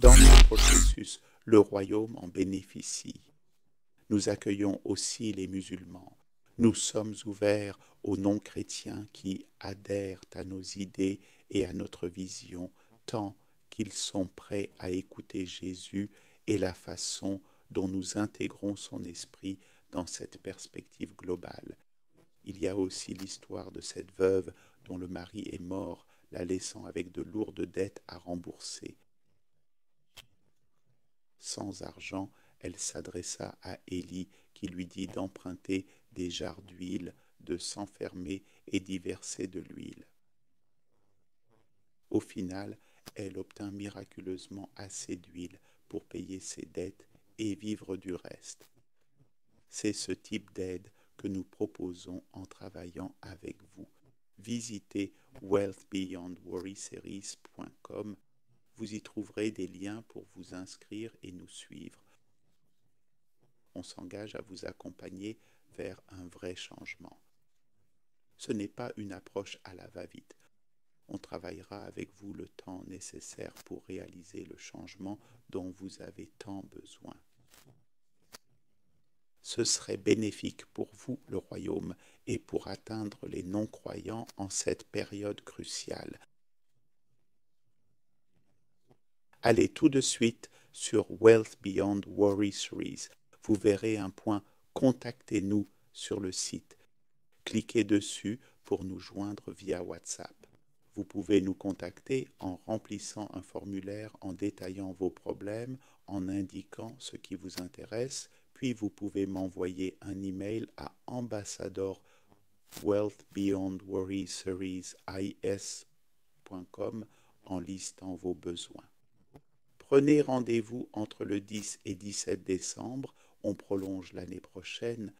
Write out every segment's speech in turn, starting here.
Dans ce processus, le royaume en bénéficie. Nous accueillons aussi les musulmans. Nous sommes ouverts aux non-chrétiens qui adhèrent à nos idées et à notre vision, tant qu'ils sont prêts à écouter Jésus et la façon dont nous intégrons son esprit dans cette perspective globale. Il y a aussi l'histoire de cette veuve dont le mari est mort, la laissant avec de lourdes dettes à rembourser. Sans argent, elle s'adressa à Élie qui lui dit d'emprunter des jarres d'huile, de s'enfermer et d'y verser de l'huile. Au final, elle obtint miraculeusement assez d'huile pour payer ses dettes et vivre du reste. C'est ce type d'aide que nous proposons en travaillant avec vous. Visitez wealthbeyondworryseries.com. Vous y trouverez des liens pour vous inscrire et nous suivre. On s'engage à vous accompagner vers un vrai changement. Ce n'est pas une approche à la va-vite. On travaillera avec vous le temps nécessaire pour réaliser le changement dont vous avez tant besoin. Ce serait bénéfique pour vous, le royaume, et pour atteindre les non-croyants en cette période cruciale. Allez tout de suite sur Wealth Beyond Worry Series. Vous verrez un point « Contactez-nous » sur le site. Cliquez dessus pour nous joindre via WhatsApp. Vous pouvez nous contacter en remplissant un formulaire, en détaillant vos problèmes, en indiquant ce qui vous intéresse, puis vous pouvez m'envoyer un email à ambassador@wealthbeyondworryseries.com en listant vos besoins. Prenez rendez-vous entre le 10 et 17 décembre. On prolonge l'année prochaine.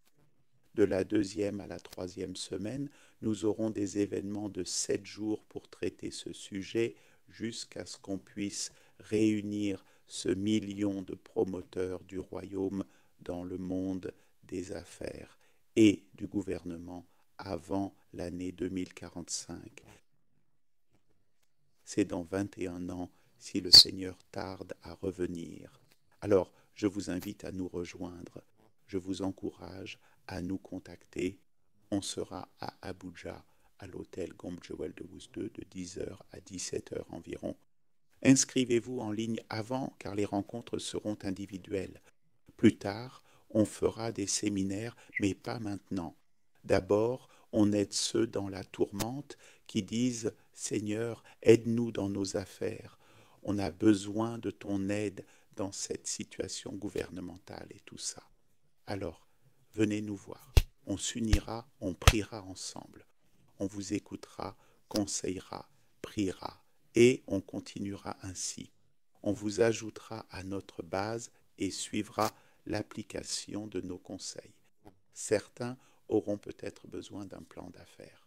De la 2e à la 3e semaine, nous aurons des événements de 7 jours pour traiter ce sujet jusqu'à ce qu'on puisse réunir ce million de promoteurs du royaume dans le monde des affaires et du gouvernement avant l'année 2045. C'est dans 21 ans si le Seigneur tarde à revenir. Alors, je vous invite à nous rejoindre. Je vous encourage à nous contacter. On sera à Abuja, à l'hôtel Gombjewel de Wousdeu, de 10h à 17h environ. Inscrivez-vous en ligne avant, car les rencontres seront individuelles. Plus tard, on fera des séminaires, mais pas maintenant. D'abord, on aide ceux dans la tourmente qui disent « Seigneur, aide-nous dans nos affaires. On a besoin de ton aide dans cette situation gouvernementale et tout ça. » Alors, venez nous voir. On s'unira, on priera ensemble. On vous écoutera, conseillera, priera. Et on continuera ainsi. On vous ajoutera à notre base et suivra l'application de nos conseils. Certains auront peut-être besoin d'un plan d'affaires.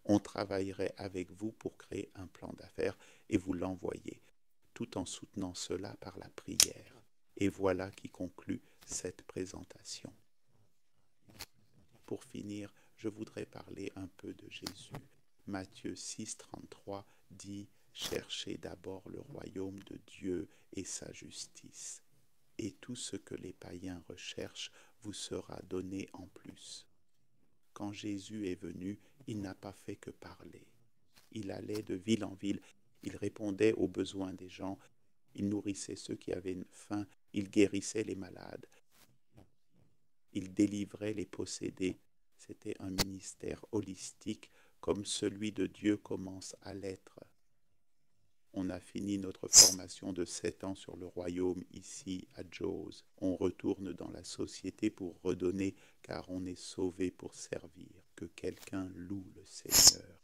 On travaillerait avec vous pour créer un plan d'affaires et vous l'envoyer, tout en soutenant cela par la prière. Et voilà qui conclut cette présentation. Pour finir, je voudrais parler un peu de Jésus. Matthieu 6, 33 dit « Cherchez d'abord le royaume de Dieu et sa justice, et tout ce que les païens recherchent vous sera donné en plus. » Quand Jésus est venu, il n'a pas fait que parler. Il allait de ville en ville, il répondait aux besoins des gens, il nourrissait ceux qui avaient faim, il guérissait les malades, il délivrait les possédés. C'était un ministère holistique comme celui de Dieu commence à l'être. On a fini notre formation de 7 ans sur le royaume ici à Jos. On retourne dans la société pour redonner car on est sauvé pour servir. Que quelqu'un loue le Seigneur.